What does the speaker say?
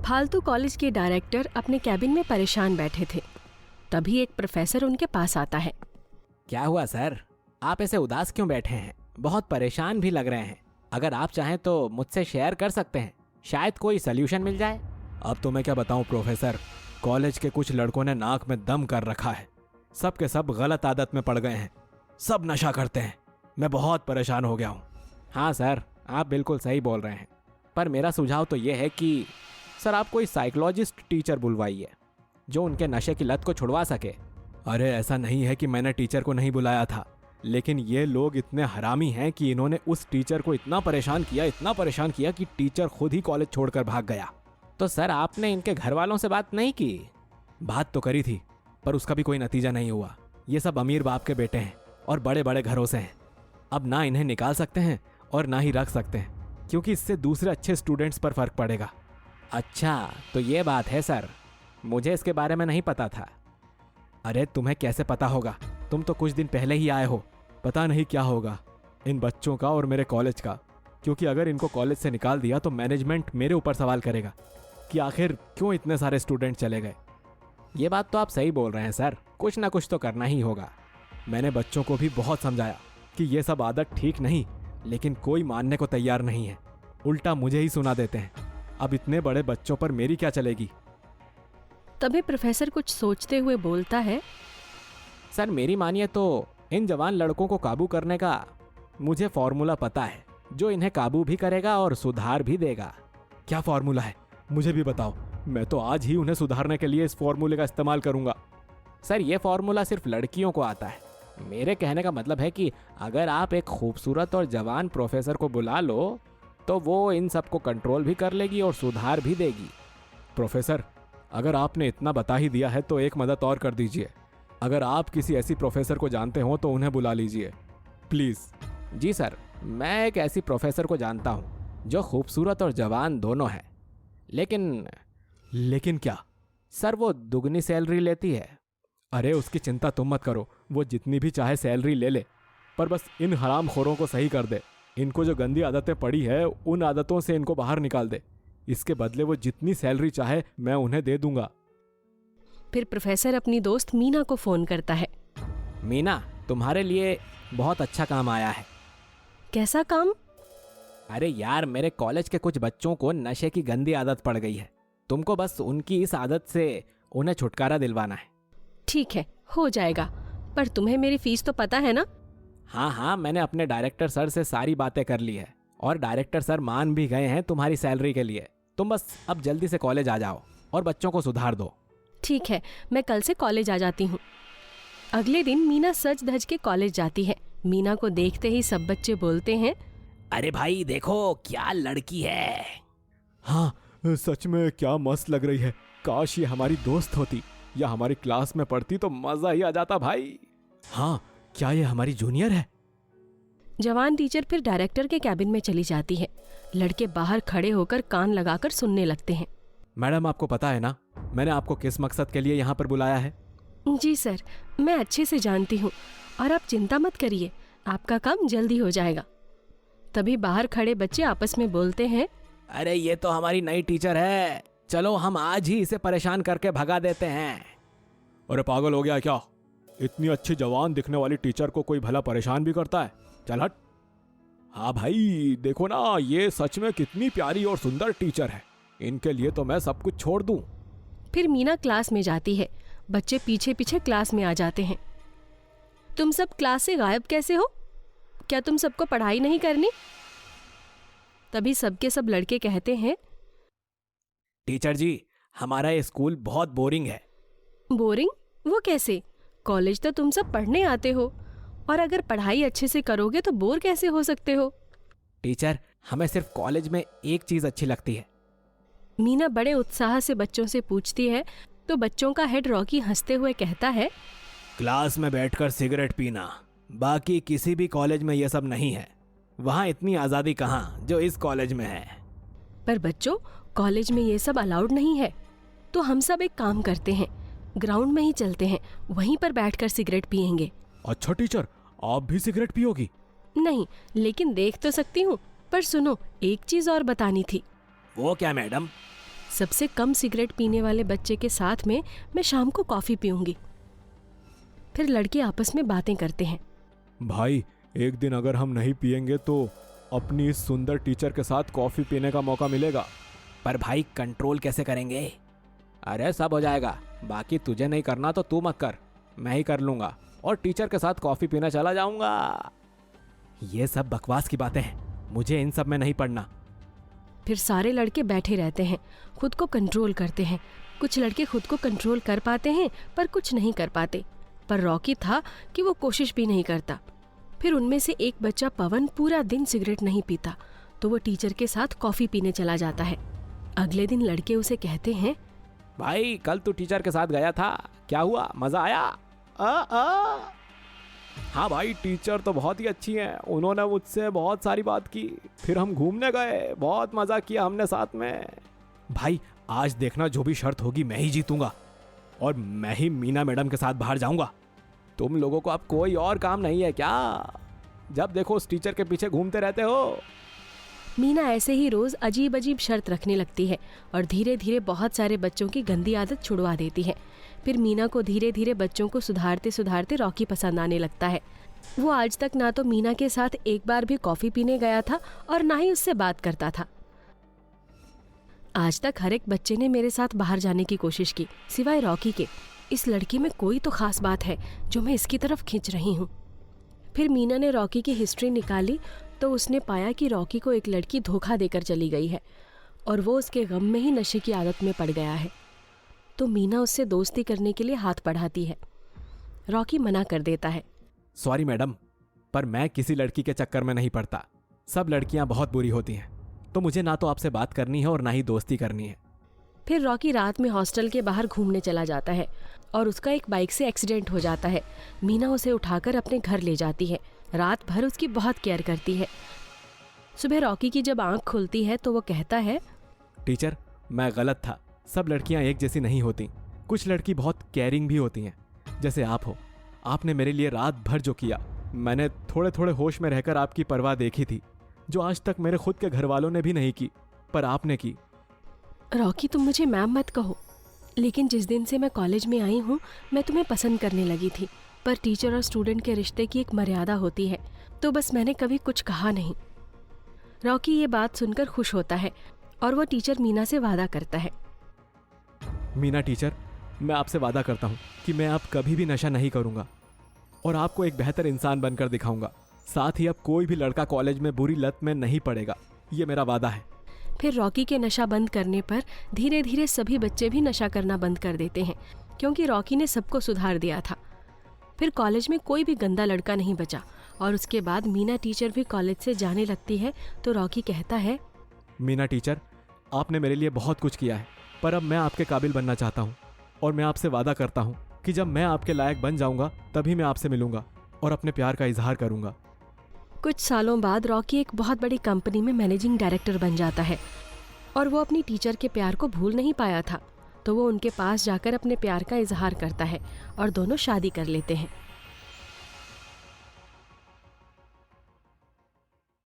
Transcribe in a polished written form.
फालतू कॉलेज के डायरेक्टर अपने कैबिन में परेशान बैठे थे। तभी एक प्रोफेसर उनके पास आता है। क्या हुआ सर, आप ऐसे उदास क्यों बैठे हैं? बहुत परेशान भी लग रहे हैं। अगर आप चाहें तो मुझसे शेयर कर सकते हैं, शायद कोई सल्यूशन मिल जाए। अब तो मैं क्या बताऊं प्रोफेसर, कॉलेज के कुछ लड़कों ने नाक में दम कर रखा है। सब के सब गलत आदत में पड़ गए हैं, सब नशा करते हैं। मैं बहुत परेशान हो गया हूँ। हाँ सर, आप बिल्कुल सही बोल रहे हैं, पर मेरा सुझाव तो ये है कि सर आप कोई साइकोलॉजिस्ट टीचर बुलवाइए जो उनके नशे की लत को छुड़वा सके। अरे ऐसा नहीं है कि मैंने टीचर को नहीं बुलाया था, लेकिन ये लोग इतने हरामी हैं कि इन्होंने उस टीचर को इतना परेशान किया कि टीचर खुद ही कॉलेज छोड़कर भाग गया। तो सर आपने इनके घर वालों से बात नहीं की? बात तो करी थी, पर उसका भी कोई नतीजा नहीं हुआ। ये सब अमीर बाप के बेटे हैं और बड़े बड़े घरों से हैं। अब ना इन्हें निकाल सकते हैं और ना ही रख सकते हैं, क्योंकि इससे दूसरे अच्छे स्टूडेंट्स पर फर्क पड़ेगा। अच्छा, तो ये बात है सर, मुझे इसके बारे में नहीं पता था। अरे तुम्हें कैसे पता होगा, तुम तो कुछ दिन पहले ही आए हो। पता नहीं क्या होगा इन बच्चों का और मेरे कॉलेज का, क्योंकि अगर इनको कॉलेज से निकाल दिया तो मैनेजमेंट मेरे ऊपर सवाल करेगा कि आखिर क्यों इतने सारे स्टूडेंट चले गए। ये बात तो आप सही बोल रहे हैं सर, कुछ ना कुछ तो करना ही होगा। मैंने बच्चों को भी बहुत समझाया कि ये सब आदत ठीक नहीं, लेकिन कोई मानने को तैयार नहीं है। उल्टा मुझे ही सुना देते हैं। अब इतने बड़े बच्चों पर मेरी क्या चलेगी। तभी प्रोफेसर कुछ सोचते हुए बोलता है, सर मेरी मानिए तो इन जवान लड़कों को काबू करने का मुझे फॉर्मूला पता है, जो इन्हें काबू भी करेगा और सुधार भी देगा। क्या फॉर्मूला है, मुझे भी बताओ। मैं तो आज ही उन्हें सुधारने के लिए इस फॉर्मूले का इस्तेमाल करूंगा। सर ये फॉर्मूला सिर्फ लड़कियों को आता है। मेरे कहने का मतलब है कि अगर आप एक खूबसूरत और जवान प्रोफेसर को बुला लो तो वो इन सबको कंट्रोल भी कर लेगी और सुधार भी देगी। प्रोफेसर, अगर आपने इतना बता ही दिया है तो एक मदद और कर दीजिए। अगर आप किसी ऐसी प्रोफेसर को जानते हो तो उन्हें बुला लीजिए प्लीज। जी सर, मैं एक ऐसी प्रोफेसर को जानता हूँ जो खूबसूरत और जवान दोनों है। लेकिन क्या? सर वो दुगनी सैलरी लेती है। अरे उसकी चिंता तुम मत करो, वो जितनी भी चाहे सैलरी ले ले, पर बस इन हरामखोरों को सही कर दे। इनको जो गंदी आदतें पड़ी है उन आदतों से इनको बाहर निकाल दे। इसके बदले वो जितनी सैलरी चाहे मैं उन्हें दे दूंगा। फिर प्रोफेसर अपनी दोस्त मीना को फोन करता है। मीना, तुम्हारे लिए बहुत अच्छा काम आया है। कैसा काम? अरे यार, मेरे कॉलेज के कुछ बच्चों को नशे की गंदी आदत पड़ गई है। तुमको बस उनकी इस आदत से उन्हें छुटकारा दिलवाना है। ठीक है, हो जाएगा, पर तुम्हें मेरी फीस तो पता है ना? हाँ, मैंने अपने डायरेक्टर सर से सारी बातें कर ली है और डायरेक्टर सर मान भी गए हैं तुम्हारी सैलरी के लिए। तुम बस अब जल्दी से कॉलेज आ जाओ और बच्चों को सुधार दो। ठीक है, मैं कल से कॉलेज आ जाती हूँ। अगले दिन मीना सज धज के कॉलेज जाती है। मीना को देखते ही सब बच्चे बोलते हैं, अरे भाई देखो क्या लड़की है। हाँ, सच में क्या मस्त लग रही है। काश ये हमारी दोस्त होती या हमारी क्लास में पढ़ती तो मजा ही आ जाता भाई। हाँ, क्या ये हमारी जूनियर है? जवान टीचर फिर डायरेक्टर के कैबिन में चली जाती है। लड़के बाहर खड़े होकर कान लगाकर सुनने लगते हैं। मैडम, आपको पता है ना मैंने आपको किस मकसद के लिए यहाँ पर बुलाया है? जी सर, मैं अच्छे से जानती हूँ और आप चिंता मत करिए, आपका काम जल्दी हो जाएगा। तभी बाहर खड़े बच्चे आपस में बोलते हैं, अरे ये तो हमारी नई टीचर है, चलो हम आज ही इसे परेशान करके भगा देते हैं। अरे पागल हो गया क्या? इतनी अच्छी जवान दिखने वाली टीचर को कोई भला परेशान भी करता है? चल हट। हाँ भाई देखो ना, ये सच में कितनी प्यारी और सुंदर टीचर है। इनके लिए तो मैं सब कुछ छोड़ दूं। फिर मीना क्लास में जाती है। बच्चे पीछे पीछे क्लास में आ जाते हैं। तुम सब क्लास से गायब कैसे हो? क्या तुम सबको पढ़ाई नहीं करनी? तभी सबके सब लड़के कहते हैं, टीचर जी, हमारा ये स्कूल बहुत बोरिंग है। बोरिंग? वो कैसे? कॉलेज तो तुम सब पढ़ने आते हो, और अगर पढ़ाई अच्छे से करोगे तो बोर कैसे हो सकते हो? टीचर, हमें सिर्फ कॉलेज में एक चीज अच्छी लगती है। मीना बड़े उत्साह से बच्चों से पूछती है तो बच्चों का हेड रॉकी हंसते हुए कहता है, क्लास में बैठकर सिगरेट पीना, बाकी किसी भी कॉलेज में यह सब नहीं है। वहाँ इतनी आज़ादी कहाँ जो इस कॉलेज में है। पर बच्चों, कॉलेज में ये सब अलाउड नहीं है। तो हम सब एक काम करते हैं, ग्राउंड में ही चलते हैं, वहीं पर बैठकर सिगरेट पियेंगे। अच्छा टीचर, आप भी सिगरेट पियोगी? नहीं, लेकिन देख तो सकती हूँ। पर सुनो, एक चीज और बतानी थी। वो क्या मैडम? सबसे कम सिगरेट पीने वाले बच्चे के साथ में मैं शाम को कॉफ़ी पीऊंगी। फिर लड़के आपस में बातें करते हैं। भाई, एक दिन अगर हम नहीं पिएंगे तो अपनी इस सुंदर टीचर के साथ कॉफ़ी पीने का मौका मिलेगा। पर भाई कंट्रोल कैसे करेंगे? अरे सब हो जाएगा, बाकी तुझे नहीं करना तो तू मत कर, मैं ही कर लूँगा और टीचर के साथ कॉफ़ी पीने चला जाऊँगा। ये सब बकवास की बातें हैं, मुझे इन सब में नहीं पड़ना। फिर सारे लड़के बैठे रहते हैं, खुद को कंट्रोल करते हैं। कुछ लड़के खुद को कंट्रोल कर पाते हैं पर कुछ नहीं कर पाते। पर रॉकी था कि वो कोशिश भी नहीं करता। फिर उनमें से एक बच्चा पवन पूरा दिन सिगरेट नहीं पीता, तो वो टीचर के साथ कॉफ़ी पीने चला जाता है। अगले दिन लड़के उसे कहते हैं, भाई कल तू टीचर के साथ गया था, क्या हुआ, मज़ा आया? हाँ भाई, टीचर तो बहुत ही अच्छी हैं, उन्होंने मुझसे बहुत सारी बात की, फिर हम घूमने गए, बहुत मज़ा किया हमने साथ में। भाई आज देखना, जो भी शर्त होगी मैं ही जीतूंगा और मैं ही मीना मैडम के साथ बाहर जाऊंगा। तुम लोगों को अब कोई और काम नहीं है क्या? जब देखो उस टीचर के पीछे घूमते रहते हो। मीना ऐसे ही रोज अजीब अजीब शर्त रखने लगती है और धीरे धीरे बहुत सारे बच्चों की गंदी आदत छुड़वा देती है। फिर मीना को धीरे धीरे बच्चों को सुधारते सुधारते रॉकी पसंद आने लगता है। वो आज तक ना तो मीना के साथ एक बार भी कॉफ़ी पीने गया था और ना ही उससे बात करता था। आज तक हर एक बच्चे ने मेरे साथ बाहर जाने की कोशिश की, सिवाय रॉकी के। इस लड़की में कोई तो खास बात है जो मैं इसकी तरफ खींच रही हूँ। फिर मीना ने रॉकी की हिस्ट्री निकाली तो उसने पाया कि रॉकी को एक लड़की धोखा देकर चली गई है और वो उसके गम में ही नशे की आदत में पड़ गया है। तो मीना उससे दोस्ती करने के लिए हाथ बढ़ाती है। रॉकी मना कर देता है। सॉरी मैडम, पर मैं किसी लड़की के चक्कर में नहीं पड़ता। सब लड़कियां बहुत बुरी होती हैं, तो मुझे ना तो आपसे बात करनी है और ना ही दोस्ती करनी है। फिर रॉकी रात में हॉस्टल के बाहर घूमने चला जाता है और उसका एक बाइक से एक्सीडेंट हो जाता है। मीना उसे उठाकर अपने घर ले जाती है। रात भर उसकी बहुत केयर करती है। सुबह रॉकी की जब आंख खुलती है तो वो कहता है, टीचर मैं गलत था, सब लड़कियां एक जैसी नहीं होती, कुछ लड़की बहुत केयरिंग भी होती हैं, जैसे आप हो। आपने मेरे लिए रात भर जो किया, मैंने थोड़े थोड़े होश में रहकर आपकी परवाह देखी थी, जो आज तक मेरे खुद के घर वालों ने भी नहीं की, पर आपने की। रॉकी तुम मुझे मैम मत कहो, लेकिन जिस दिन से मैं कॉलेज में आई हूँ मैं तुम्हें पसंद करने लगी थी। पर टीचर और स्टूडेंट के रिश्ते की एक मर्यादा होती है, तो बस मैंने कभी कुछ कहा नहीं। रॉकी ये बात सुनकर खुश होता है और वो टीचर मीना से वादा करता है। मीना टीचर, मैं आपसे वादा करता हूँ कि मैं अब कभी भी नशा नहीं करूँगा और आपको एक बेहतर इंसान बनकर दिखाऊंगा। साथ ही अब कोई भी लड़का कॉलेज में बुरी लत में नहीं पड़ेगा, ये मेरा वादा है। फिर रॉकी के नशा बंद करने पर धीरे धीरे सभी बच्चे भी नशा करना बंद कर देते हैं, क्योंकि रॉकी ने सबको सुधार दिया था। फिर कॉलेज में कोई भी गंदा लड़का नहीं बचा और उसके बाद मीना टीचर भी कॉलेज से जाने लगती है। तो रॉकी कहता है, मीना टीचर, आपने मेरे लिए बहुत कुछ किया है, पर अब मैं आपके काबिल बनना चाहता हूँ और मैं आपसे वादा करता हूँ कि जब मैं आपके लायक बन जाऊँगा तभी मैं आपसे मिलूँगा और अपने प्यार का इजहार करूँगा। कुछ सालों बाद रॉकी एक बहुत बड़ी कंपनी में मैनेजिंग डायरेक्टर बन जाता है और वो अपनी टीचर के प्यार को भूल नहीं पाया था। तो वो उनके पास जाकर अपने प्यार का इजहार करता है और दोनों शादी कर लेते हैं।